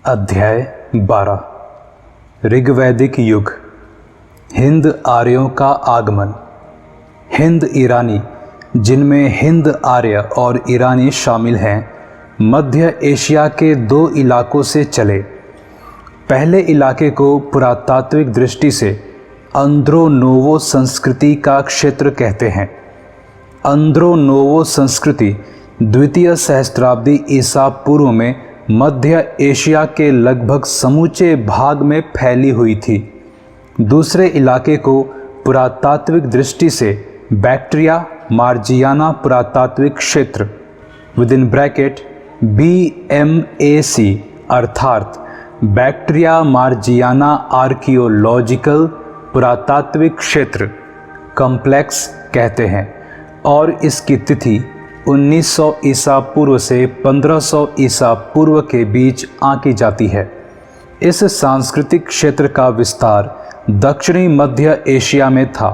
अध्याय 12 ऋग्वैदिक युग। हिंद आर्यों का आगमन। हिंद ईरानी, जिनमें हिंद आर्य और ईरानी शामिल हैं, मध्य एशिया के दो इलाकों से चले। पहले इलाके को पुरातात्विक दृष्टि से अंद्रोनोवो संस्कृति का क्षेत्र कहते हैं। अंद्रोनोवो संस्कृति द्वितीय सहस्त्राब्दी ईसा पूर्व में मध्य एशिया के लगभग समूचे भाग में फैली हुई थी। दूसरे इलाके को पुरातात्विक दृष्टि से बैक्ट्रिया मार्जियाना पुरातात्विक क्षेत्र BMAC अर्थात बैक्ट्रिया मार्जियाना आर्कियोलॉजिकल पुरातात्विक क्षेत्र कॉम्प्लेक्स कहते हैं और इसकी तिथि 1900 ईसा पूर्व से 1500 ईसा पूर्व के बीच आंकी जाती है। इस सांस्कृतिक क्षेत्र का विस्तार दक्षिणी मध्य एशिया में था।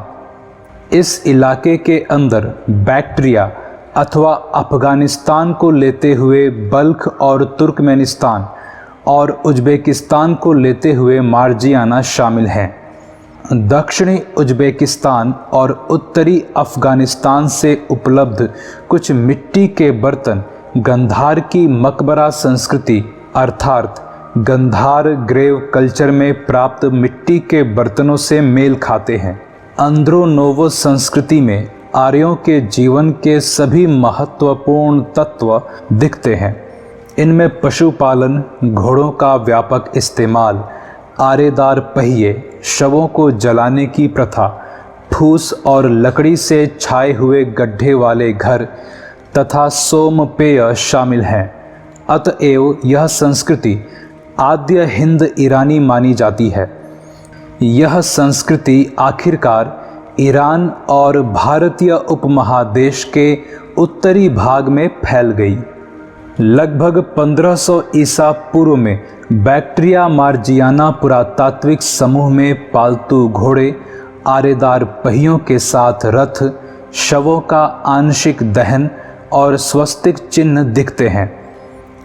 इस इलाके के अंदर बैक्ट्रिया अथवा अफगानिस्तान को लेते हुए बल्ख और तुर्कमेनिस्तान और उज्बेकिस्तान को लेते हुए मार्जियाना शामिल हैं। दक्षिणी उज्बेकिस्तान और उत्तरी अफ़गानिस्तान से उपलब्ध कुछ मिट्टी के बर्तन गंधार की मकबरा संस्कृति अर्थात गंधार ग्रेव कल्चर में प्राप्त मिट्टी के बर्तनों से मेल खाते हैं। अंद्रोनोवो संस्कृति में आर्यों के जीवन के सभी महत्वपूर्ण तत्व दिखते हैं। इनमें पशुपालन, घोड़ों का व्यापक इस्तेमाल, आरेदार पहिए, शवों को जलाने की प्रथा, फूस और लकड़ी से छाए हुए गड्ढे वाले घर तथा सोमपेय शामिल हैं। अतएव यह संस्कृति आद्य हिंद ईरानी मानी जाती है। यह संस्कृति आखिरकार ईरान और भारतीय उपमहादेश के उत्तरी भाग में फैल गई। लगभग 1500 ईसा पूर्व में बैक्ट्रिया मार्जियाना पुरातात्विक समूह में पालतू घोड़े, आरेदार पहियों के साथ रथ, शवों का आंशिक दहन और स्वस्तिक चिन्ह दिखते हैं।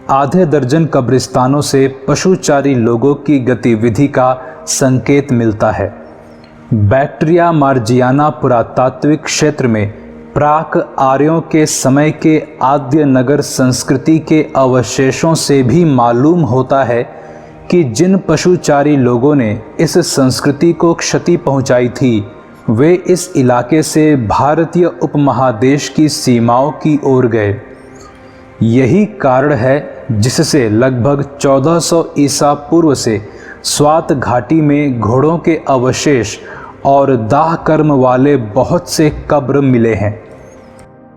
आधे दर्जन कब्रिस्तानों से पशुचारी लोगों की गतिविधि का संकेत मिलता है। बैक्ट्रिया मार्जियाना पुरातात्विक क्षेत्र में प्राक आर्यों के समय के आद्य नगर संस्कृति के अवशेषों से भी मालूम होता है कि जिन पशुचारी लोगों ने इस संस्कृति को क्षति पहुंचाई थी, वे इस इलाके से भारतीय उपमहादेश की सीमाओं की ओर गए। यही कारण है जिससे लगभग 1400 ईसा पूर्व से स्वात घाटी में घोड़ों के अवशेष और दाह कर्म वाले बहुत से कब्र मिले हैं।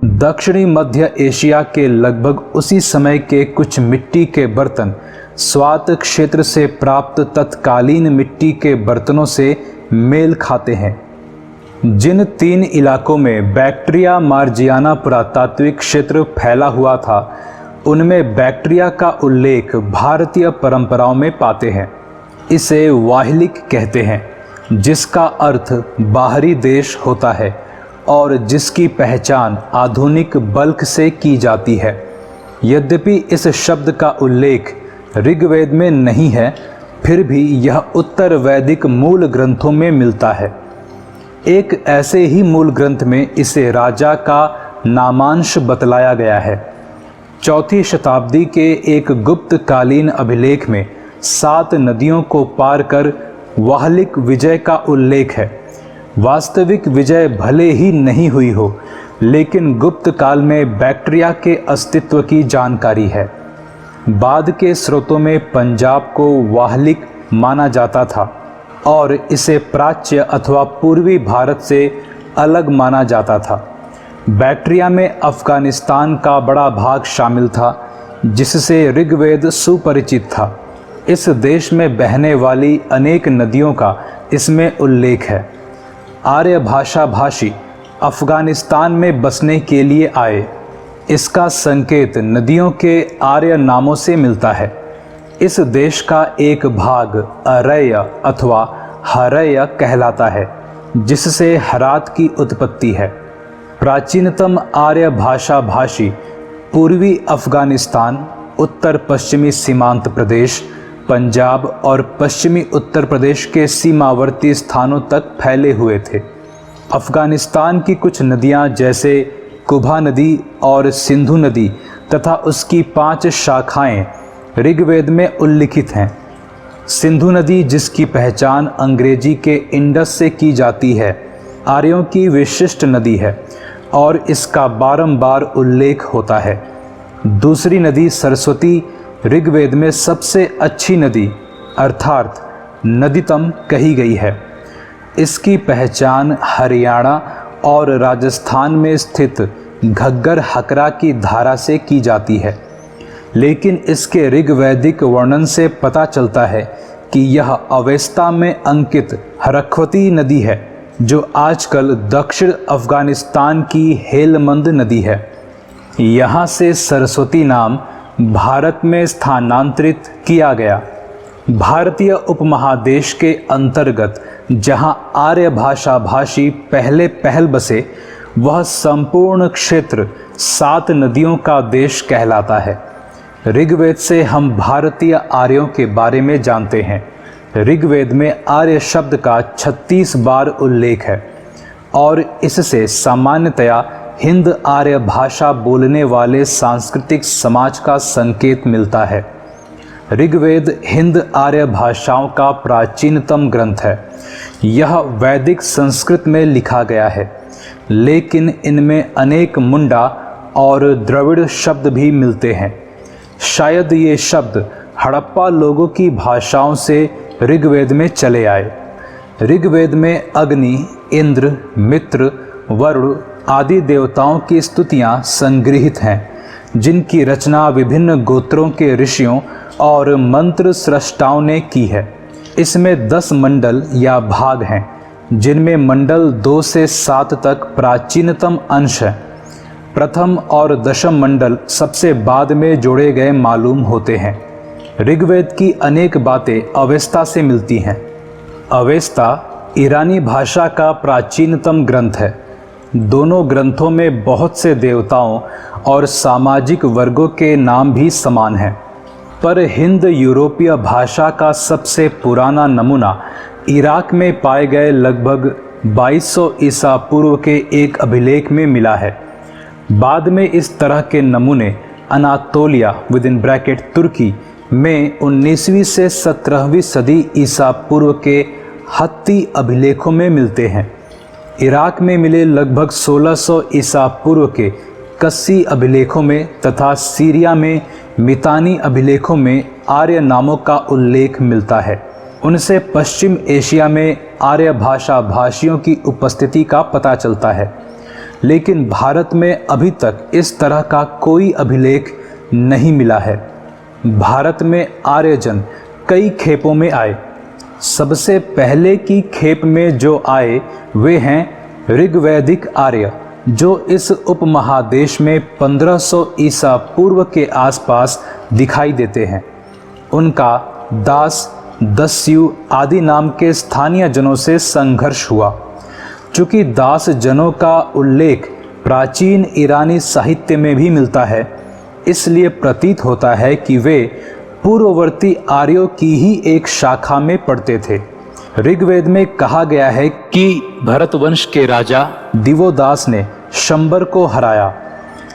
दक्षिणी मध्य एशिया के लगभग उसी समय के कुछ मिट्टी के बर्तन स्वात क्षेत्र से प्राप्त तत्कालीन मिट्टी के बर्तनों से मेल खाते हैं। जिन तीन इलाकों में बैक्ट्रिया मार्जियाना पुरातात्विक क्षेत्र फैला हुआ था, उनमें बैक्ट्रिया का उल्लेख भारतीय परंपराओं में पाते हैं। इसे वाहिलिक कहते हैं, जिसका अर्थ बाहरी देश होता है और जिसकी पहचान आधुनिक बल्ख से की जाती है। यद्यपि इस शब्द का उल्लेख ऋग्वेद में नहीं है, फिर भी यह उत्तर वैदिक मूल ग्रंथों में मिलता है। एक ऐसे ही मूल ग्रंथ में इसे राजा का नामांश बतलाया गया है। 4वीं शताब्दी के एक गुप्त कालीन अभिलेख में 7 नदियों को पार कर वाहलिक विजय का उल्लेख है। वास्तविक विजय भले ही नहीं हुई हो, लेकिन गुप्त काल में बैक्ट्रिया के अस्तित्व की जानकारी है। बाद के स्रोतों में पंजाब को वाहलिक माना जाता था और इसे प्राच्य अथवा पूर्वी भारत से अलग माना जाता था। बैक्ट्रिया में अफ़गानिस्तान का बड़ा भाग शामिल था, जिससे ऋग्वेद सुपरिचित था। इस देश में बहने वाली अनेक नदियों का इसमें उल्लेख है। आर्य भाषा भाषी अफ़गानिस्तान में बसने के लिए आए। इसका संकेत नदियों के आर्य नामों से मिलता है। इस देश का एक भाग अरय अथवा हरय कहलाता है, जिससे हरात की उत्पत्ति है। प्राचीनतम आर्य भाषा भाषी पूर्वी अफ़गानिस्तान, उत्तर पश्चिमी सीमांत प्रदेश, पंजाब और पश्चिमी उत्तर प्रदेश के सीमावर्ती स्थानों तक फैले हुए थे। अफ़गानिस्तान की कुछ नदियां जैसे कुबा नदी और सिंधु नदी तथा उसकी 5 शाखाएं ऋग्वेद में उल्लिखित हैं। सिंधु नदी, जिसकी पहचान अंग्रेजी के इंडस से की जाती है, आर्यों की विशिष्ट नदी है और इसका बारंबार उल्लेख होता है। दूसरी नदी सरस्वती ऋग्वेद में सबसे अच्छी नदी अर्थात नदीतम कही गई है। इसकी पहचान हरियाणा और राजस्थान में स्थित घग्गर हकरा की धारा से की जाती है, लेकिन इसके ऋग्वैदिक वर्णन से पता चलता है कि यह अवेस्ता में अंकित हरख्वती नदी है, जो आजकल दक्षिण अफ़गानिस्तान की हेलमंद नदी है। यहाँ से सरस्वती नाम भारत में स्थानांतरित किया गया। भारतीय उपमहादेश के अंतर्गत जहाँ आर्य भाषा भाषी पहल बसे, वह संपूर्ण क्षेत्र 7 नदियों का देश कहलाता है। ऋग्वेद से हम भारतीय आर्यों के बारे में जानते हैं। ऋग्वेद में आर्य शब्द का 36 बार उल्लेख है और इससे सामान्यतया हिंद आर्य भाषा बोलने वाले सांस्कृतिक समाज का संकेत मिलता है। ऋग्वेद हिंद आर्य भाषाओं का प्राचीनतम ग्रंथ है। यह वैदिक संस्कृत में लिखा गया है, लेकिन इनमें अनेक मुंडा और द्रविड़ शब्द भी मिलते हैं। शायद ये शब्द हड़प्पा लोगों की भाषाओं से ऋग्वेद में चले आए। ऋग्वेद में अग्नि, इंद्र, मित्र, वरुण आदि देवताओं की स्तुतियाँ संग्रहित हैं, जिनकी रचना विभिन्न गोत्रों के ऋषियों और मंत्र स्रष्टाओं ने की है। इसमें 10 मंडल या भाग हैं, जिनमें मंडल 2 से 7 तक प्राचीनतम अंश हैं। प्रथम और दशम मंडल सबसे बाद में जोड़े गए मालूम होते हैं। ऋग्वेद की अनेक बातें अवेस्ता से मिलती हैं। अवेस्ता ईरानी भाषा का प्राचीनतम ग्रंथ है। दोनों ग्रंथों में बहुत से देवताओं और सामाजिक वर्गों के नाम भी समान हैं, पर हिंद यूरोपीय भाषा का सबसे पुराना नमूना इराक में पाए गए लगभग 2200 ईसा पूर्व के एक अभिलेख में मिला है। बाद में इस तरह के नमूने अनातोलिया (तुर्की) में 19वीं से 17वीं सदी ईसा पूर्व के हत्ती अभिलेखों में मिलते हैं। इराक में मिले लगभग 1600 ईसा पूर्व के कस्सी अभिलेखों में तथा सीरिया में मितानी अभिलेखों में आर्य नामों का उल्लेख मिलता है। उनसे पश्चिम एशिया में आर्य भाषा भाषियों की उपस्थिति का पता चलता है, लेकिन भारत में अभी तक इस तरह का कोई अभिलेख नहीं मिला है। भारत में आर्यजन कई खेपों में आए। सबसे पहले की खेप में जो आए वे हैं ऋग्वैदिक आर्य, जो इस उपमहादेश में 1500 ईसा पूर्व के आसपास दिखाई देते हैं। उनका दास, दस्यु आदि नाम के स्थानीय जनों से संघर्ष हुआ। चूँकि दास जनों का उल्लेख प्राचीन ईरानी साहित्य में भी मिलता है, इसलिए प्रतीत होता है कि वे पूर्ववर्ती आर्यों की ही एक शाखा में पढ़ते थे। ऋग्वेद में कहा गया है कि भरतवंश के राजा दिवोदास ने शंबर को हराया।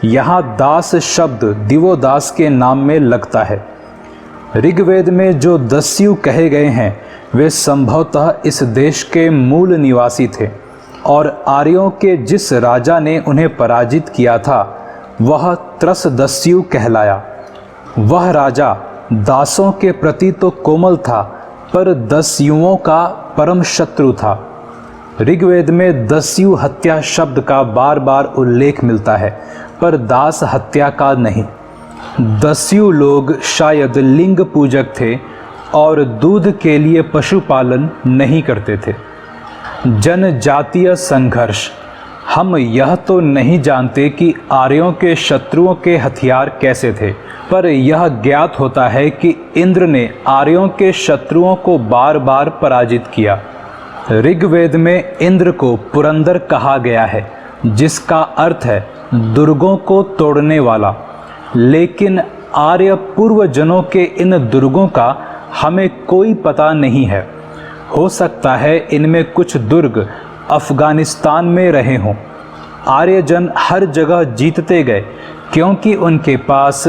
यहाँ दास शब्द दिवोदास के नाम में लगता है। ऋग्वेद में जो दस्यु कहे गए हैं वे संभवतः इस देश के मूल निवासी थे और आर्यों के जिस राजा ने उन्हें पराजित किया था वह त्रसदस्यु कहलाया। वह राजा दासों के प्रति तो कोमल था, पर दस्युओं का परम शत्रु था। ऋग्वेद में दस्यु हत्या शब्द का बार बार उल्लेख मिलता है, पर दास हत्या का नहीं। दस्यु लोग शायद लिंग पूजक थे और दूध के लिए पशुपालन नहीं करते थे। जनजातीय संघर्ष। हम यह तो नहीं जानते कि आर्यों के शत्रुओं के हथियार कैसे थे, पर यह ज्ञात होता है कि इंद्र ने आर्यों के शत्रुओं को बार बार पराजित किया। ऋग्वेद में इंद्र को पुरंदर कहा गया है, जिसका अर्थ है दुर्गों को तोड़ने वाला। लेकिन आर्य पूर्वजनों के इन दुर्गों का हमें कोई पता नहीं है। हो सकता है इनमें कुछ दुर्ग अफगानिस्तान में रहे हों। आर्यजन हर जगह जीतते गए क्योंकि उनके पास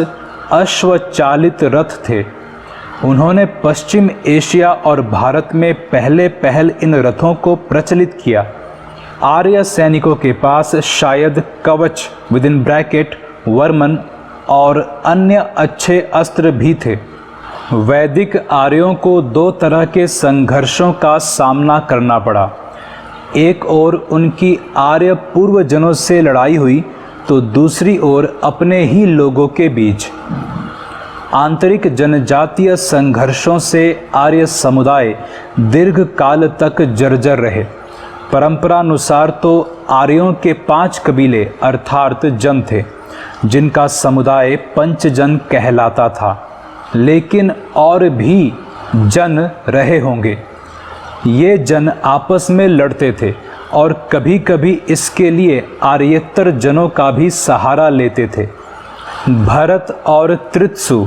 अश्वचालित रथ थे। उन्होंने पश्चिम एशिया और भारत में पहल इन रथों को प्रचलित किया। आर्य सैनिकों के पास शायद कवच वर्मन और अन्य अच्छे अस्त्र भी थे। वैदिक आर्यों को दो तरह के संघर्षों का सामना करना पड़ा। एक ओर उनकी आर्य पूर्वजनों से लड़ाई हुई तो दूसरी ओर अपने ही लोगों के बीच। आंतरिक जनजातीय संघर्षों से आर्य समुदाय दीर्घ काल तक जर्जर रहे। परंपरानुसार तो आर्यों के 5 कबीले अर्थात जन थे जिनका समुदाय पंचजन कहलाता था, लेकिन और भी जन रहे होंगे। ये जन आपस में लड़ते थे और कभी कभी इसके लिए आर्येतर जनों का भी सहारा लेते थे। भरत और त्रित्सु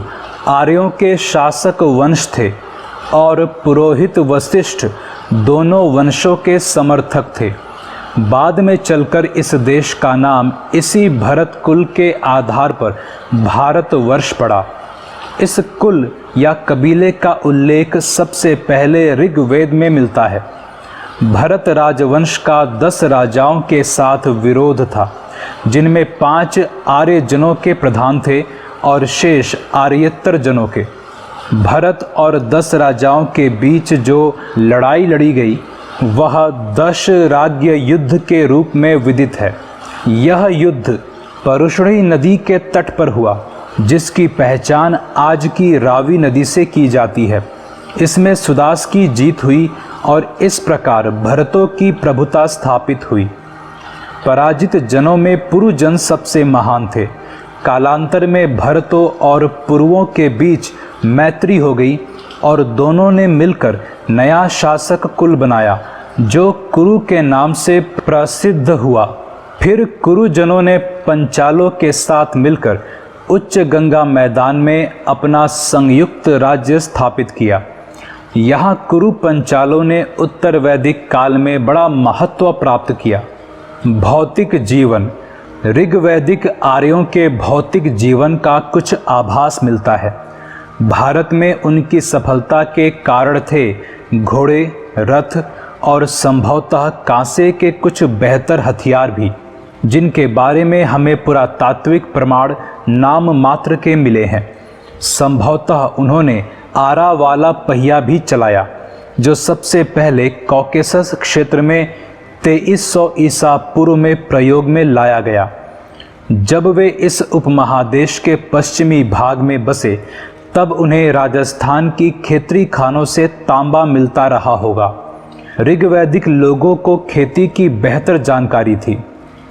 आर्यों के शासक वंश थे और पुरोहित वशिष्ठ दोनों वंशों के समर्थक थे। बाद में चलकर इस देश का नाम इसी भरत कुल के आधार पर भारतवर्ष पड़ा। इस कुल या कबीले का उल्लेख सबसे पहले ऋग्वेद में मिलता है। भरत राजवंश का 10 राजाओं के साथ विरोध था, जिनमें 5 आर्यजनों के प्रधान थे और शेष आर्येतर जनों के। भरत और 10 राजाओं के बीच जो लड़ाई लड़ी गई वह दशराज्य युद्ध के रूप में विदित है। यह युद्ध परुष्णी नदी के तट पर हुआ, जिसकी पहचान आज की रावी नदी से की जाती है। इसमें सुदास की जीत हुई और इस प्रकार भरतों की प्रभुता स्थापित हुई। पराजित जनों में पुरुजन सबसे महान थे। कालांतर में भरतों और पुरुओं के बीच मैत्री हो गई और दोनों ने मिलकर नया शासक कुल बनाया जो कुरु के नाम से प्रसिद्ध हुआ। फिर कुरुजनों ने पंचालों के साथ मिलकर उच्च गंगा मैदान में अपना संयुक्त राज्य स्थापित किया। यहाँ कुरु पंचालों ने उत्तर वैदिक काल में बड़ा महत्व प्राप्त किया। भौतिक जीवन। ऋग्वैदिक आर्यों के भौतिक जीवन का कुछ आभास मिलता है। भारत में उनकी सफलता के कारण थे घोड़े, रथ और संभवतः कांसे के कुछ बेहतर हथियार भी, जिनके बारे में हमें पुरातात्विक प्रमाण नाम मात्र के मिले हैं। संभवतः उन्होंने आरा वाला पहिया भी चलाया, जो सबसे पहले कॉकेसस क्षेत्र में 2300 ईसा पूर्व में प्रयोग में लाया गया। जब वे इस उपमहादेश के पश्चिमी भाग में बसे तब उन्हें राजस्थान की खेतरी खानों से तांबा मिलता रहा होगा। ऋग्वैदिक लोगों को खेती की बेहतर जानकारी थी।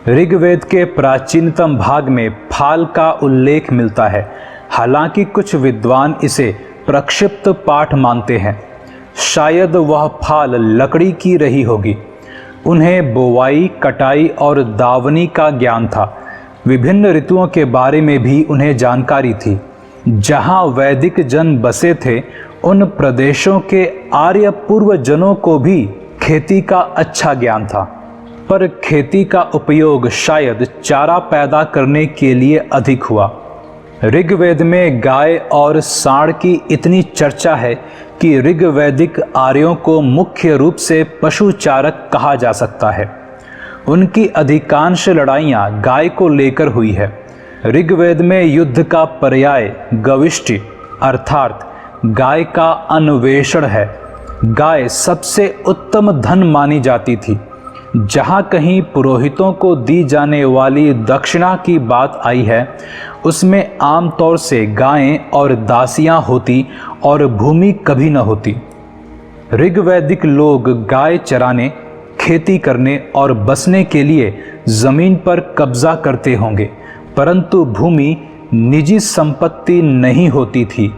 ऋग्वेद के प्राचीनतम भाग में फाल का उल्लेख मिलता है, हालांकि कुछ विद्वान इसे प्रक्षिप्त पाठ मानते हैं। शायद वह फाल लकड़ी की रही होगी। उन्हें बोवाई, कटाई और दावनी का ज्ञान था। विभिन्न ऋतुओं के बारे में भी उन्हें जानकारी थी। जहाँ वैदिक जन बसे थे उन प्रदेशों के आर्य पूर्वजनों को भी खेती का अच्छा ज्ञान था, पर खेती का उपयोग शायद चारा पैदा करने के लिए अधिक हुआ। ऋग्वेद में गाय और सांड की इतनी चर्चा है कि ऋग्वैदिक आर्यों को मुख्य रूप से पशुचारक कहा जा सकता है। उनकी अधिकांश लड़ाइयाँ गाय को लेकर हुई है। ऋग्वेद में युद्ध का पर्याय गविष्टि अर्थात गाय का अन्वेषण है। गाय सबसे उत्तम धन मानी जाती थी। जहाँ कहीं पुरोहितों को दी जाने वाली दक्षिणा की बात आई है, उसमें आमतौर से गायें और दासियाँ होती और भूमि कभी न होती। ऋग्वैदिक लोग गाय चराने, खेती करने और बसने के लिए जमीन पर कब्जा करते होंगे, परंतु भूमि निजी संपत्ति नहीं होती थी।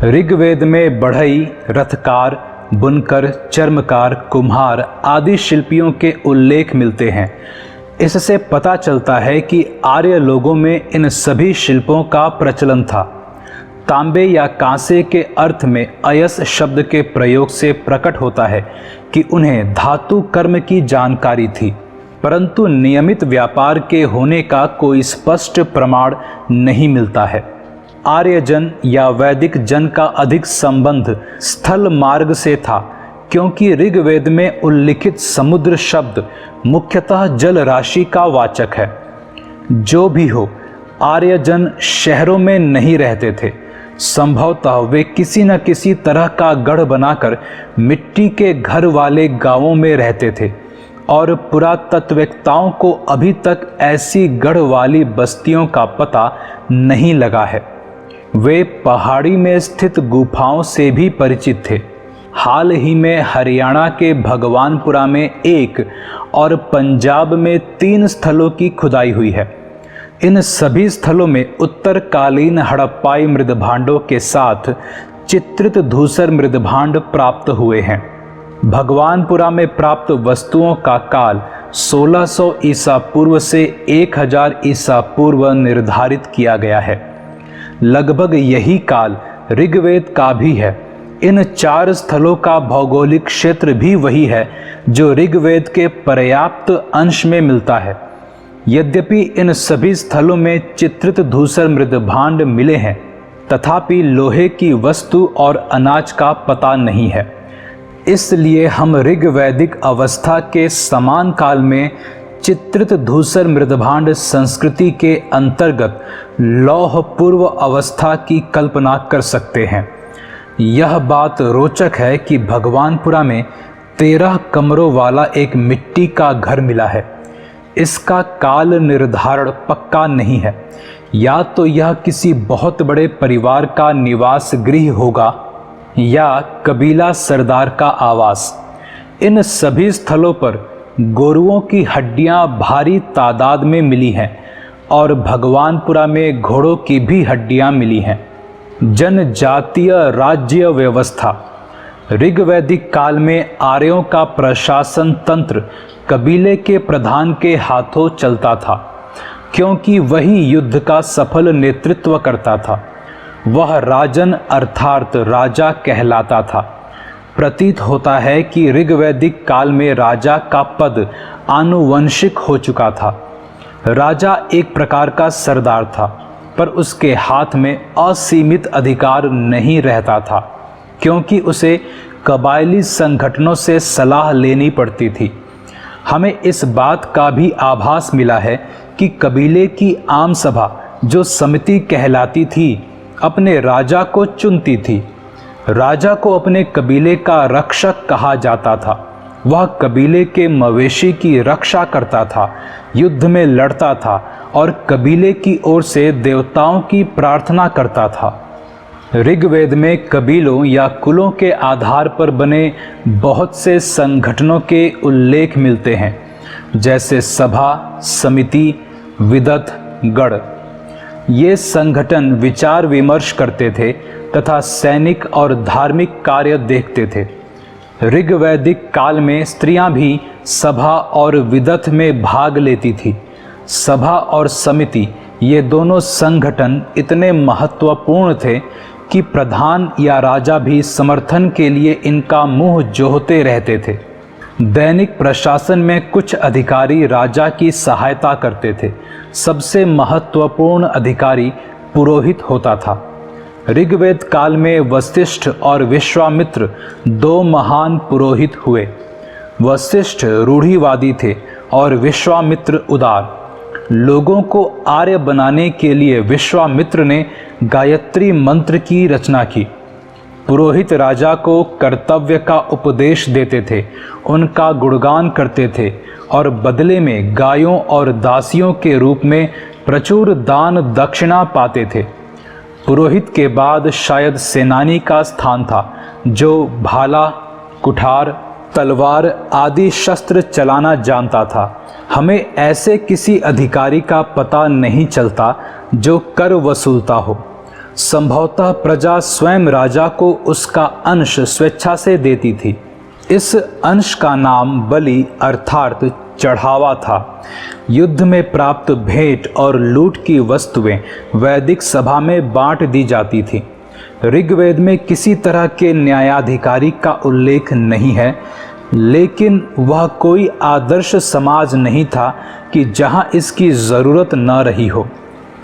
ऋग्वेद में बढ़ई, रथकार, बुनकर, चर्मकार, कुम्हार आदि शिल्पियों के उल्लेख मिलते हैं। इससे पता चलता है कि आर्य लोगों में इन सभी शिल्पों का प्रचलन था। तांबे या कांसे के अर्थ में अयस शब्द के प्रयोग से प्रकट होता है कि उन्हें धातु कर्म की जानकारी थी, परंतु नियमित व्यापार के होने का कोई स्पष्ट प्रमाण नहीं मिलता है। आर्यजन या वैदिक जन का अधिक संबंध स्थल मार्ग से था, क्योंकि ऋग्वेद में उल्लिखित समुद्र शब्द मुख्यतः जल राशि का वाचक है। जो भी हो, आर्यजन शहरों में नहीं रहते थे। संभवतः वे किसी न किसी तरह का गढ़ बनाकर मिट्टी के घर वाले गांवों में रहते थे और पुरातत्ववेत्ताओं को अभी तक ऐसी गढ़ वाली बस्तियों का पता नहीं लगा है। वे पहाड़ी में स्थित गुफाओं से भी परिचित थे। हाल ही में हरियाणा के भगवानपुरा में 1 और पंजाब में 3 स्थलों की खुदाई हुई है। इन सभी स्थलों में उत्तरकालीन हड़प्पाई मृदभांडों के साथ चित्रित धूसर मृदभांड प्राप्त हुए हैं। भगवानपुरा में प्राप्त वस्तुओं का काल 1600 ईसा पूर्व से 1000 ईसा पूर्व निर्धारित किया गया है। लगभग यही काल ऋग्वेद का भी है। इन 4 स्थलों का भौगोलिक क्षेत्र भी वही है जो ऋग्वेद के पर्याप्त अंश में मिलता है। यद्यपि इन सभी स्थलों में चित्रित धूसर मृदभांड मिले हैं, तथापि लोहे की वस्तु और अनाज का पता नहीं है। इसलिए हम ऋग्वैदिक अवस्था के समान काल में चित्रित धूसर मृदभांड संस्कृति के अंतर्गत लौह पूर्व अवस्था की कल्पना कर सकते हैं। यह बात रोचक है कि भगवानपुरा में 13 कमरों वाला एक मिट्टी का घर मिला है। इसका काल निर्धारण पक्का नहीं है। या तो यह किसी बहुत बड़े परिवार का निवास गृह होगा या कबीला सरदार का आवास। इन सभी स्थलों पर गोरुओं की हड्डियां भारी तादाद में मिली हैं और भगवानपुरा में घोड़ों की भी हड्डियां मिली हैं। जनजातीय राज्य व्यवस्था। ऋग्वैदिक काल में आर्यों का प्रशासन तंत्र कबीले के प्रधान के हाथों चलता था, क्योंकि वही युद्ध का सफल नेतृत्व करता था। वह राजन अर्थात राजा कहलाता था। प्रतीत होता है कि ऋग्वैदिक काल में राजा का पद आनुवंशिक हो चुका था। राजा एक प्रकार का सरदार था, पर उसके हाथ में असीमित अधिकार नहीं रहता था, क्योंकि उसे कबायली संगठनों से सलाह लेनी पड़ती थी। हमें इस बात का भी आभास मिला है कि कबीले की आम सभा, जो समिति कहलाती थी, अपने राजा को चुनती थी। राजा को अपने कबीले का रक्षक कहा जाता था। वह कबीले के मवेशी की रक्षा करता था, युद्ध में लड़ता था और कबीले की ओर से देवताओं की प्रार्थना करता था। ऋग्वेद में कबीलों या कुलों के आधार पर बने बहुत से संगठनों के उल्लेख मिलते हैं, जैसे सभा, समिति, विदत, गढ़। ये संगठन विचार विमर्श करते थे तथा सैनिक और धार्मिक कार्य देखते थे। ऋग्वैदिक काल में स्त्रियां भी सभा और विदत में भाग लेती थी। सभा और समिति, ये दोनों संगठन इतने महत्वपूर्ण थे कि प्रधान या राजा भी समर्थन के लिए इनका मुंह जोहते रहते थे। दैनिक प्रशासन में कुछ अधिकारी राजा की सहायता करते थे। सबसे महत्वपूर्ण अधिकारी पुरोहित होता था। ऋग्वेद काल में वशिष्ठ और विश्वामित्र 2 महान पुरोहित हुए। वशिष्ठ रूढ़िवादी थे और विश्वामित्र उदार। लोगों को आर्य बनाने के लिए विश्वामित्र ने गायत्री मंत्र की रचना की। पुरोहित राजा को कर्तव्य का उपदेश देते थे, उनका गुणगान करते थे और बदले में गायों और दासियों के रूप में प्रचुर दान दक्षिणा पाते थे। पुरोहित के बाद शायद सेनानी का स्थान था, जो भाला, कुठार, तलवार आदि शस्त्र चलाना जानता था। हमें ऐसे किसी अधिकारी का पता नहीं चलता जो कर वसूलता हो। संभवतः प्रजा स्वयं राजा को उसका अंश स्वेच्छा से देती थी। इस अंश का नाम बलि अर्थात चढ़ावा था। युद्ध में प्राप्त भेंट और लूट की वस्तुएं वैदिक सभा में बांट दी जाती थी। ऋग्वेद में किसी तरह के न्यायाधिकारी का उल्लेख नहीं है, लेकिन वह कोई आदर्श समाज नहीं था कि जहां इसकी ज़रूरत न रही हो।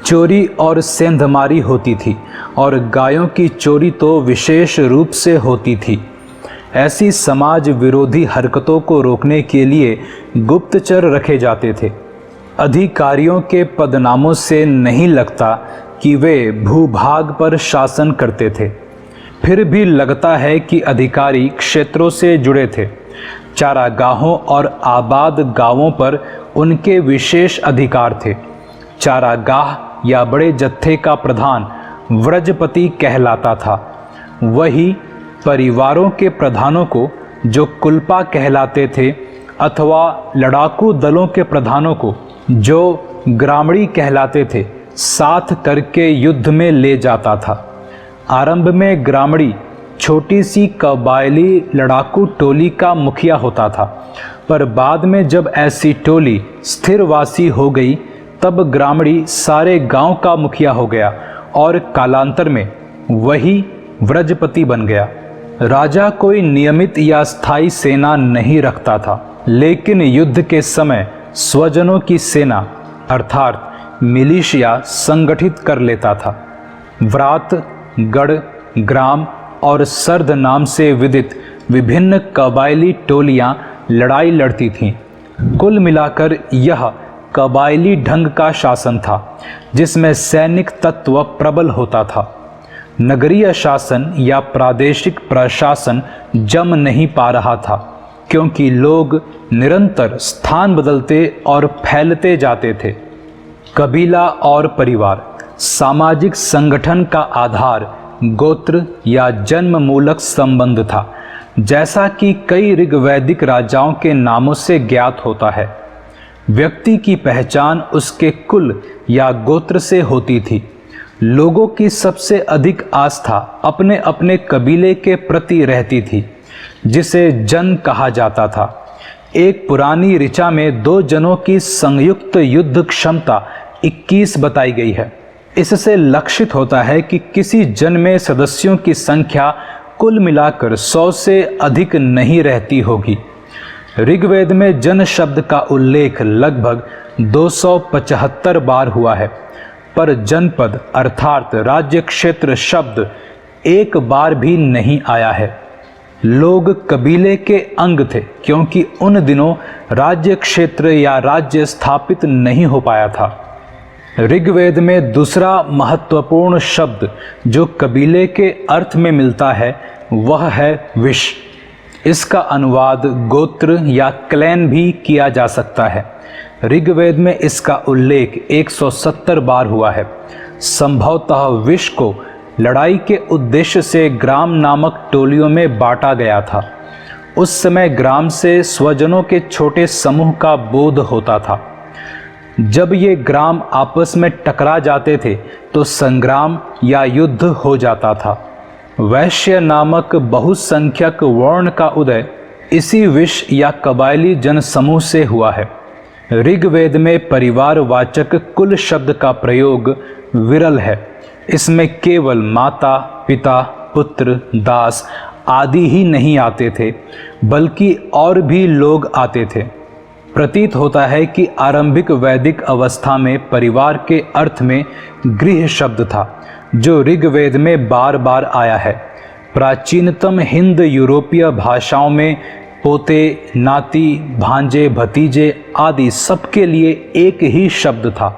चोरी और सेंधमारी होती थी और गायों की चोरी तो विशेष रूप से होती थी। ऐसी समाज विरोधी हरकतों को रोकने के लिए गुप्तचर रखे जाते थे। अधिकारियों के पदनामों से नहीं लगता कि वे भूभाग पर शासन करते थे, फिर भी लगता है कि अधिकारी क्षेत्रों से जुड़े थे। चारागाहों और आबाद गांवों पर उनके विशेष अधिकार थे। चारागाह या बड़े जत्थे का प्रधान व्रजपति कहलाता था। वही परिवारों के प्रधानों को, जो कुलपा कहलाते थे, अथवा लड़ाकू दलों के प्रधानों को, जो ग्रामणी कहलाते थे, साथ करके युद्ध में ले जाता था। आरंभ में ग्रामणी छोटी सी कबायली लड़ाकू टोली का मुखिया होता था, पर बाद में जब ऐसी टोली स्थिरवासी हो गई तब ग्रामणी सारे गांव का मुखिया हो गया और कालांतर में वही व्रजपति बन गया। राजा कोई नियमित या स्थायी सेना नहीं रखता था, लेकिन युद्ध के समय स्वजनों की सेना अर्थात मिलिशिया संगठित कर लेता था। व्रात, गढ़, ग्राम और सर्द नाम से विदित विभिन्न कबायली टोलियां लड़ाई लड़ती थीं। कुल मिलाकर यह कबायली ढंग का शासन था, जिसमें सैनिक तत्व प्रबल होता था। नगरीय शासन या प्रादेशिक प्रशासन जम नहीं पा रहा था, क्योंकि लोग निरंतर स्थान बदलते और फैलते जाते थे। कबीला और परिवार सामाजिक संगठन का आधार गोत्र या जन्म मूलक संबंध था, जैसा कि कई ऋग्वैदिक राजाओं के नामों से ज्ञात होता है। व्यक्ति की पहचान उसके कुल या गोत्र से होती थी। लोगों की सबसे अधिक आस्था अपने अपने कबीले के प्रति रहती थी, जिसे जन कहा जाता था। एक पुरानी ऋचा में 2 जनों की संयुक्त युद्ध क्षमता 21 बताई गई है। इससे लक्षित होता है कि किसी जन में सदस्यों की संख्या कुल मिलाकर 100 से अधिक नहीं रहती होगी। ऋग्वेद में जन शब्द का उल्लेख लगभग 275 बार हुआ है, पर जनपद अर्थात राज्य क्षेत्र शब्द एक बार भी नहीं आया है। लोग कबीले के अंग थे, क्योंकि उन दिनों राज्य क्षेत्र या राज्य स्थापित नहीं हो पाया था। ऋग्वेद में दूसरा महत्वपूर्ण शब्द जो कबीले के अर्थ में मिलता है वह है विश। इसका अनुवाद गोत्र या क्लैन भी किया जा सकता है। ऋग्वेद में इसका उल्लेख 170 बार हुआ है। संभवतः विश को लड़ाई के उद्देश्य से ग्राम नामक टोलियों में बांटा गया था। उस समय ग्राम से स्वजनों के छोटे समूह का बोध होता था। जब ये ग्राम आपस में टकरा जाते थे तो संग्राम या युद्ध हो जाता था। वैश्य नामक बहुसंख्यक वर्ण का उदय इसी विश या कबायली जनसमूह से हुआ है। ऋग्वेद में परिवारवाचक कुल शब्द का प्रयोग विरल है। इसमें केवल माता, पिता, पुत्र, दास आदि ही नहीं आते थे, बल्कि और भी लोग आते थे। प्रतीत होता है कि आरंभिक वैदिक अवस्था में परिवार के अर्थ में गृह शब्द था, जो ऋग्वेद में बार बार आया है। प्राचीनतम हिंद यूरोपीय भाषाओं में पोते, नाती, भांजे, भतीजे आदि सबके लिए एक ही शब्द था।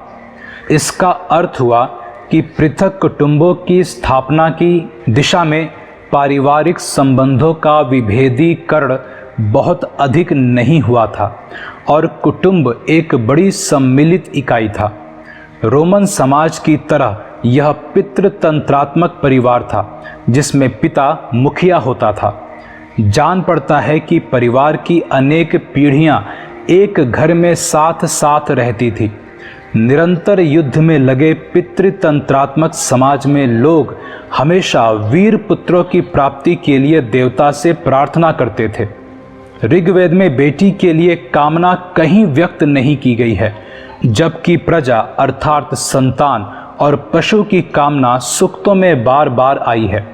इसका अर्थ हुआ कि पृथक कुटुंबों की स्थापना की दिशा में पारिवारिक संबंधों का विभेदीकरण बहुत अधिक नहीं हुआ था और कुटुंब एक बड़ी सम्मिलित इकाई था। रोमन समाज की तरह यह पितृतंत्रात्मक परिवार था, जिसमें पिता मुखिया होता था। जान पड़ता है कि परिवार की अनेक पीढ़ियां एक घर में साथ साथ रहती थी। निरंतर युद्ध में लगे पितृतंत्रात्मक समाज में लोग हमेशा वीर पुत्रों की प्राप्ति के लिए देवता से प्रार्थना करते थे। ऋग्वेद में बेटी के लिए कामना कहीं व्यक्त नहीं की गई है, जबकि प्रजा अर्थात संतान और पशु की कामना सूक्तों में बार बार आई है।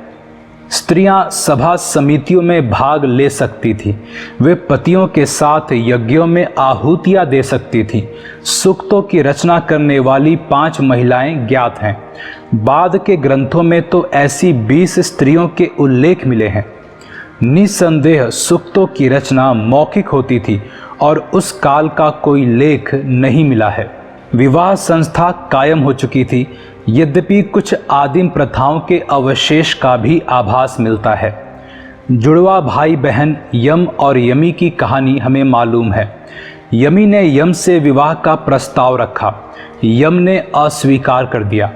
स्त्रियां सभा समितियों में भाग ले सकती थी, वे पतियों के साथ यज्ञों में आहुतियां दे सकती थी। सूक्तों की रचना करने वाली 5 महिलाएं ज्ञात हैं। बाद के ग्रंथों में तो ऐसी 20 स्त्रियों के उल्लेख मिले हैं। निसंदेह सूक्तों की रचना मौखिक होती थी और उस काल का कोई लेख नहीं मिला है। विवाह संस्था कायम हो चुकी थी, यद्यपि कुछ आदिम प्रथाओं के अवशेष का भी आभास मिलता है। जुड़वा भाई बहन यम और यमी की कहानी हमें मालूम है। यमी ने यम से विवाह का प्रस्ताव रखा, यम ने अस्वीकार कर दिया।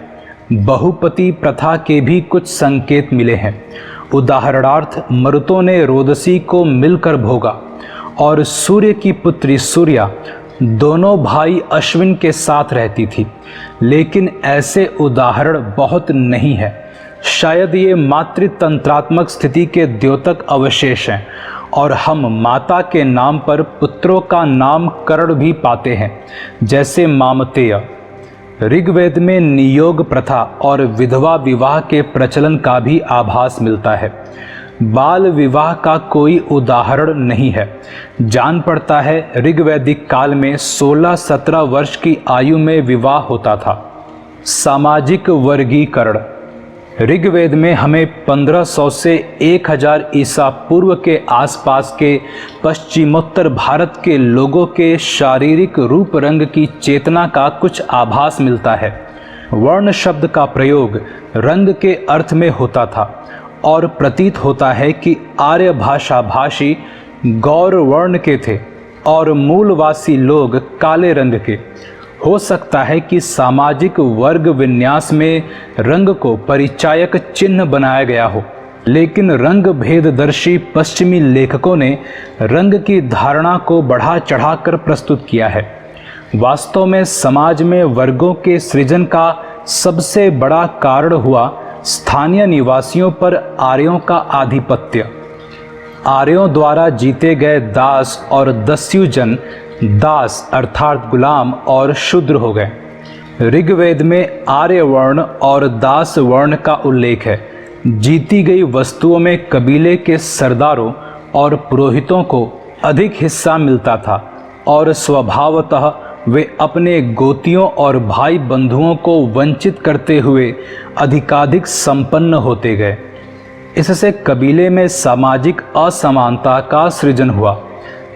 बहुपति प्रथा के भी कुछ संकेत मिले हैं। उदाहरणार्थ मरुतों ने रोदसी को मिलकर भोगा और सूर्य की पुत्री सूर्या दोनों भाई अश्विन के साथ रहती थी, लेकिन ऐसे उदाहरण बहुत नहीं है। शायद ये मातृतंत्रात्मक स्थिति के द्योतक अवशेष हैं और हम माता के नाम पर पुत्रों का नामकरण भी पाते हैं, जैसे मामतेय। ऋग्वेद में नियोग प्रथा और विधवा विवाह के प्रचलन का भी आभास मिलता है। बाल विवाह का कोई उदाहरण नहीं है। जान पड़ता है ऋग्वैदिक काल में 16-17 वर्ष की आयु में विवाह होता था। सामाजिक वर्गीकरण ऋग्वेद में हमें 1500 से 1000 ईसा पूर्व के आसपास के पश्चिमोत्तर भारत के लोगों के शारीरिक रूप रंग की चेतना का कुछ आभास मिलता है। वर्ण शब्द का प्रयोग रंग के अर्थ में होता था और प्रतीत होता है कि आर्य भाषा भाषी गौर वर्ण के थे और मूलवासी लोग काले रंग के। हो सकता है कि सामाजिक वर्ग विन्यास में रंग को परिचायक चिन्ह बनाया गया हो, लेकिन रंग भेददर्शी पश्चिमी लेखकों ने रंग की धारणा को बढ़ा चढ़ाकर प्रस्तुत किया है। वास्तव में समाज में वर्गों के सृजन का सबसे बड़ा कारण हुआ स्थानीय निवासियों पर आर्यों का आधिपत्य। आर्यों द्वारा जीते गए दास और दस्युजन दास अर्थात गुलाम और शूद्र हो गए। ऋग्वेद में आर्य वर्ण और दास वर्ण का उल्लेख है। जीती गई वस्तुओं में कबीले के सरदारों और पुरोहितों को अधिक हिस्सा मिलता था और स्वभावतः वे अपने गोतियों और भाई बंधुओं को वंचित करते हुए अधिकाधिक संपन्न होते गए। इससे कबीले में सामाजिक असमानता का सृजन हुआ।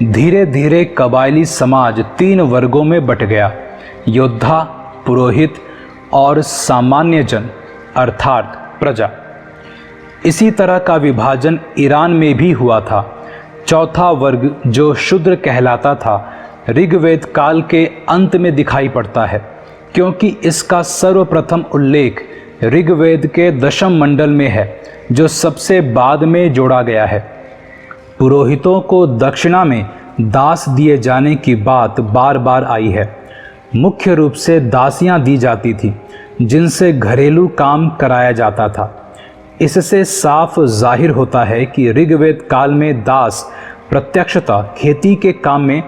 धीरे धीरे कबायली समाज 3 वर्गों में बट गया, योद्धा, पुरोहित और सामान्य जन अर्थात प्रजा। इसी तरह का विभाजन ईरान में भी हुआ था। चौथा वर्ग जो शूद्र कहलाता था ऋग्वेद काल के अंत में दिखाई पड़ता है, क्योंकि इसका सर्वप्रथम उल्लेख ऋग्वेद के 10वें मंडल में है, जो सबसे बाद में जोड़ा गया है। पुरोहितों को दक्षिणा में दास दिए जाने की बात बार बार आई है। मुख्य रूप से दासियां दी जाती थी, जिनसे घरेलू काम कराया जाता था। इससे साफ जाहिर होता है कि ऋग्वेद काल में दास प्रत्यक्षतः खेती के काम में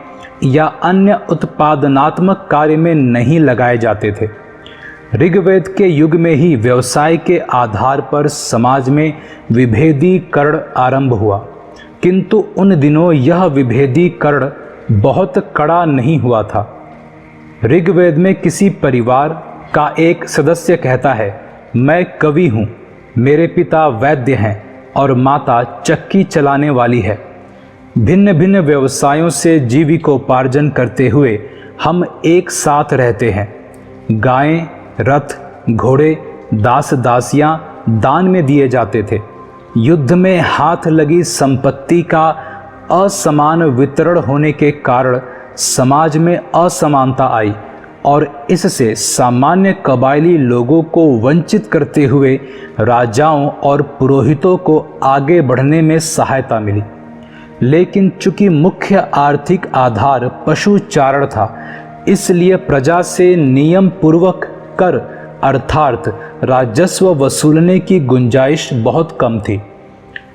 या अन्य उत्पादनात्मक कार्य में नहीं लगाए जाते थे। ऋग्वेद के युग में ही व्यवसाय के आधार पर समाज में विभेदीकरण आरंभ हुआ, किंतु उन दिनों यह विभेदीकरण बहुत कड़ा नहीं हुआ था। ऋग्वेद में किसी परिवार का एक सदस्य कहता है, मैं कवि हूँ, मेरे पिता वैद्य हैं और माता चक्की चलाने वाली है। भिन्न भिन्न व्यवसायों से जीविकोपार्जन करते हुए हम एक साथ रहते हैं। गायें, रथ, घोड़े, दास दासियां दान में दिए जाते थे। युद्ध में हाथ लगी संपत्ति का असमान वितरण होने के कारण समाज में असमानता आई और इससे सामान्य कबायली लोगों को वंचित करते हुए राजाओं और पुरोहितों को आगे बढ़ने में सहायता मिली। लेकिन चूंकि मुख्य आर्थिक आधार पशुचारण था, इसलिए प्रजा से नियम पूर्वक कर अर्थात राजस्व वसूलने की गुंजाइश बहुत कम थी।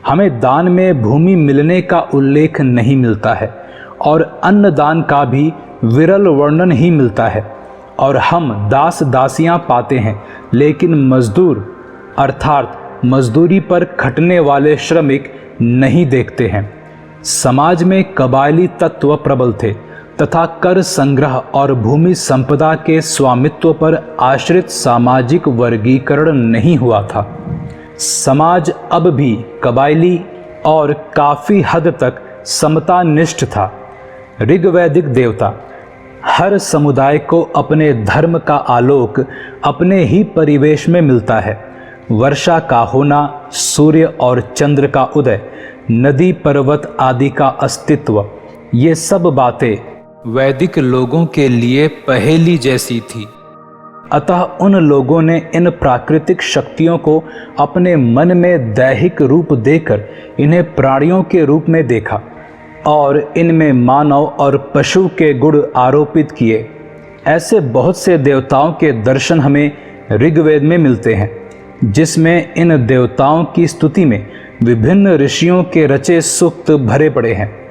हमें दान में भूमि मिलने का उल्लेख नहीं मिलता है और अन्नदान का भी विरल वर्णन ही मिलता है। और हम दास दासियां पाते हैं, लेकिन मजदूर अर्थात मजदूरी पर खटने वाले श्रमिक नहीं देखते हैं। समाज में कबायली तत्व प्रबल थे तथा कर संग्रह और भूमि संपदा के स्वामित्व पर आश्रित सामाजिक वर्गीकरण नहीं हुआ था। समाज अब भी कबायली और काफ़ी हद तक समतानिष्ठ था। ऋग्वैदिक देवता हर समुदाय को अपने धर्म का आलोक अपने ही परिवेश में मिलता है। वर्षा का होना, सूर्य और चंद्र का उदय, नदी पर्वत आदि का अस्तित्व, ये सब बातें वैदिक लोगों के लिए पहेली जैसी थी। अतः उन लोगों ने इन प्राकृतिक शक्तियों को अपने मन में दैहिक रूप देकर इन्हें प्राणियों के रूप में देखा और इनमें मानव और पशु के गुण आरोपित किए। ऐसे बहुत से देवताओं के दर्शन हमें ऋग्वेद में मिलते हैं, जिसमें इन देवताओं की स्तुति में विभिन्न ऋषियों के रचे सूक्त भरे पड़े हैं।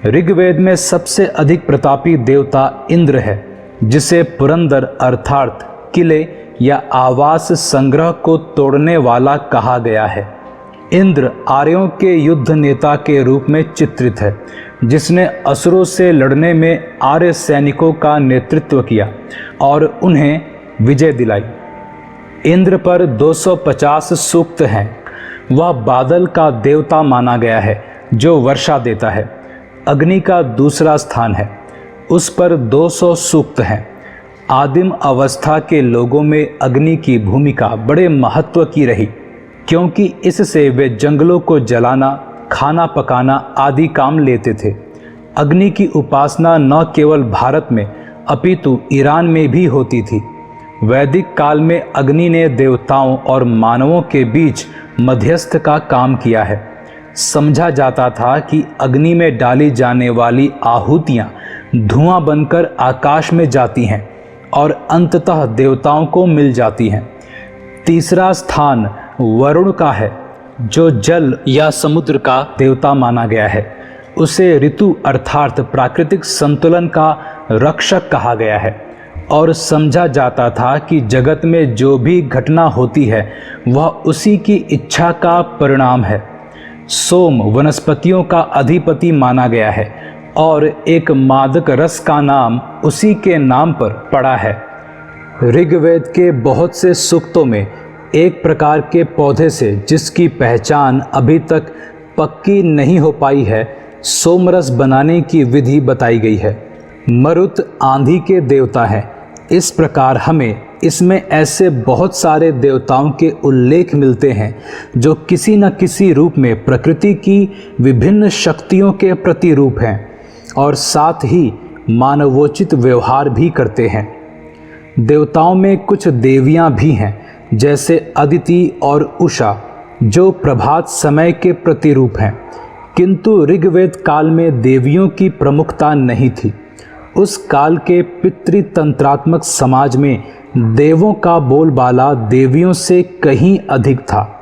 ऋग्वेद में सबसे अधिक प्रतापी देवता इंद्र है, जिसे पुरंदर अर्थात किले या आवास संग्रह को तोड़ने वाला कहा गया है। इंद्र आर्यों के युद्ध नेता के रूप में चित्रित है, जिसने असुरों से लड़ने में आर्य सैनिकों का नेतृत्व किया और उन्हें विजय दिलाई। इंद्र पर 250 सूक्त हैं। वह बादल का देवता माना गया है, जो वर्षा देता है। अग्नि का दूसरा स्थान है, उस पर 200 सूक्त हैं। आदिम अवस्था के लोगों में अग्नि की भूमिका बड़े महत्व की रही, क्योंकि इससे वे जंगलों को जलाना, खाना पकाना आदि काम लेते थे। अग्नि की उपासना न केवल भारत में अपितु ईरान में भी होती थी। वैदिक काल में अग्नि ने देवताओं और मानवों के बीच मध्यस्थ का काम किया है। समझा जाता था कि अग्नि में डाली जाने वाली आहुतियाँ धुआं बनकर आकाश में जाती हैं और अंततः देवताओं को मिल जाती हैं। तीसरा स्थान वरुण का है, जो जल या समुद्र का देवता माना गया है। उसे ऋतु अर्थात प्राकृतिक संतुलन का रक्षक कहा गया है और समझा जाता था कि जगत में जो भी घटना होती है वह उसी की इच्छा का परिणाम है। सोम वनस्पतियों का अधिपति माना गया है और एक मादक रस का नाम उसी के नाम पर पड़ा है। ऋग्वेद के बहुत से सूक्तों में एक प्रकार के पौधे से, जिसकी पहचान अभी तक पक्की नहीं हो पाई है, सोमरस बनाने की विधि बताई गई है। मरुत आंधी के देवता हैं। इस प्रकार हमें इसमें ऐसे बहुत सारे देवताओं के उल्लेख मिलते हैं जो किसी न किसी रूप में प्रकृति की विभिन्न शक्तियों के प्रतिरूप हैं और साथ ही मानवोचित व्यवहार भी करते हैं। देवताओं में कुछ देवियां भी हैं, जैसे अदिति और उषा, जो प्रभात समय के प्रतिरूप हैं। किंतु ऋग्वेद काल में देवियों की प्रमुखता नहीं थी। उस काल के पितृतंत्रात्मक समाज में देवों का बोलबाला देवियों से कहीं अधिक था।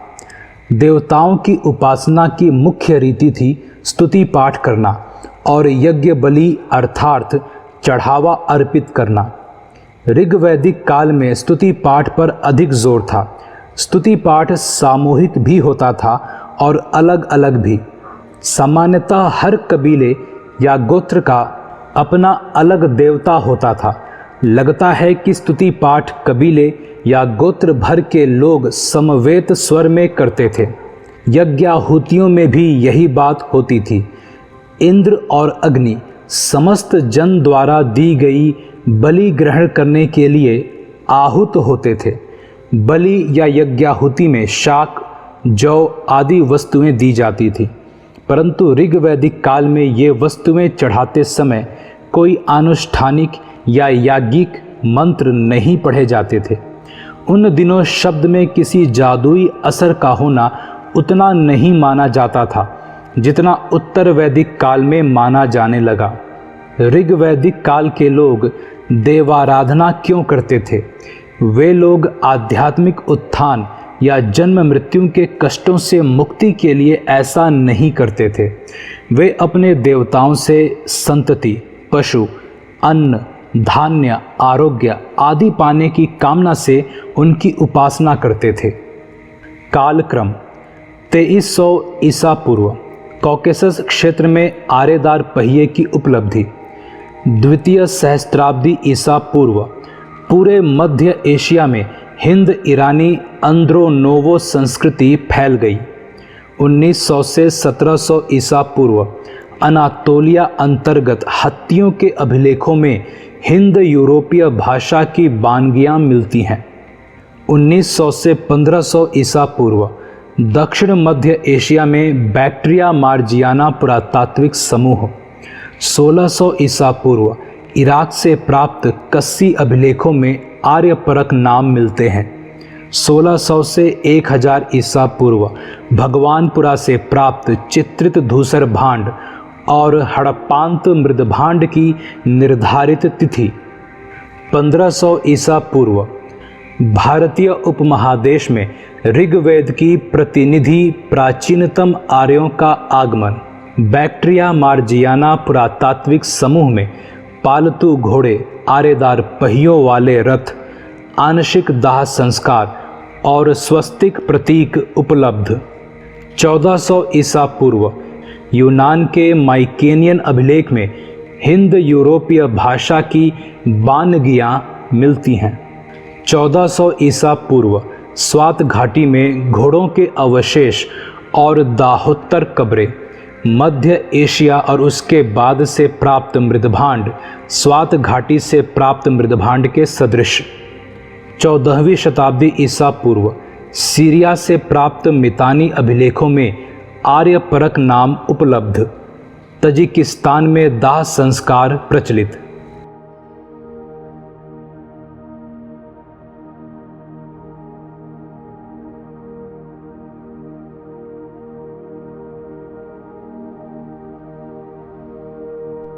देवताओं की उपासना की मुख्य रीति थी स्तुति पाठ करना और यज्ञ बलि अर्थात चढ़ावा अर्पित करना। ऋग्वैदिक काल में स्तुति पाठ पर अधिक जोर था। स्तुति पाठ सामूहिक भी होता था और अलग अलग भी। सामान्यतः हर कबीले या गोत्र का अपना अलग देवता होता था। लगता है कि स्तुति पाठ कबीले या गोत्र भर के लोग समवेत स्वर में करते थे। यज्ञाहुतियों में भी यही बात होती थी। इंद्र और अग्नि समस्त जन द्वारा दी गई बलि ग्रहण करने के लिए आहुत होते थे। बलि या यज्ञाहुति में शाक, जौ आदि वस्तुएं दी जाती थी, परंतु ऋग्वैदिक काल में ये वस्तुएं चढ़ाते समय कोई अनुष्ठानिक या याज्ञिक मंत्र नहीं पढ़े जाते थे। उन दिनों शब्द में किसी जादुई असर का होना उतना नहीं माना जाता था जितना उत्तर वैदिक काल में माना जाने लगा। ऋग्वैदिक काल के लोग देवाराधना क्यों करते थे? वे लोग आध्यात्मिक उत्थान या जन्म मृत्यु के कष्टों से मुक्ति के लिए ऐसा नहीं करते थे। वे अपने देवताओं से संतति, पशु, अन्न, धान्य, आरोग्य आदि पाने की कामना से उनकी उपासना करते थे। कालक्रम 2300 ईसा पूर्व, कॉकेसस क्षेत्र में आरेदार पहिए की उपलब्धि। द्वितीय सहस्त्राब्दी ईसा पूर्व, पूरे मध्य एशिया में हिंद ईरानी अंद्रोनोवो संस्कृति फैल गई। 1900 से 1700 ईसा पूर्व, अनातोलिया अंतर्गत हत्तियों के अभिलेखों में हिंद यूरोपीय भाषा की वानगियाँ मिलती हैं। 1900 से 1500 ईसा पूर्व, दक्षिण मध्य एशिया में बैक्ट्रिया मार्जियाना पुरातात्विक समूह। 1600 ईसा पूर्व, इराक से प्राप्त कस्सी अभिलेखों में आर्यपरक नाम मिलते हैं। 1600 से 1000 ईसा पूर्व, भगवानपुरा से प्राप्त चित्रित धूसर भांड और हड़प्पांत मृदभांड की निर्धारित तिथि। 1500 ईसा पूर्व, भारतीय उपमहादेश में ऋग्वेद की प्रतिनिधि प्राचीनतम आर्यों का आगमन। बैक्ट्रिया मार्जियाना पुरातात्विक समूह में पालतू घोड़े, आरेदार पहियों वाले रथ, आंशिक दाह संस्कार और स्वस्तिक प्रतीक उपलब्ध। 1400 ईसा पूर्व, यूनान के माइकेनियन अभिलेख में हिंद यूरोपीय भाषा की वानगियाँ मिलती हैं। 1400 ईसा पूर्व, स्वात घाटी में घोड़ों के अवशेष और दाहोत्तर कब्रें। मध्य एशिया और उसके बाद से प्राप्त मृदभांड स्वात घाटी से प्राप्त मृदभांड के सदृश। 14वीं शताब्दी ईसा पूर्व, सीरिया से प्राप्त मितानी अभिलेखों में आर्यपरक नाम उपलब्ध। तजिकिस्तान में दाह संस्कार प्रचलित।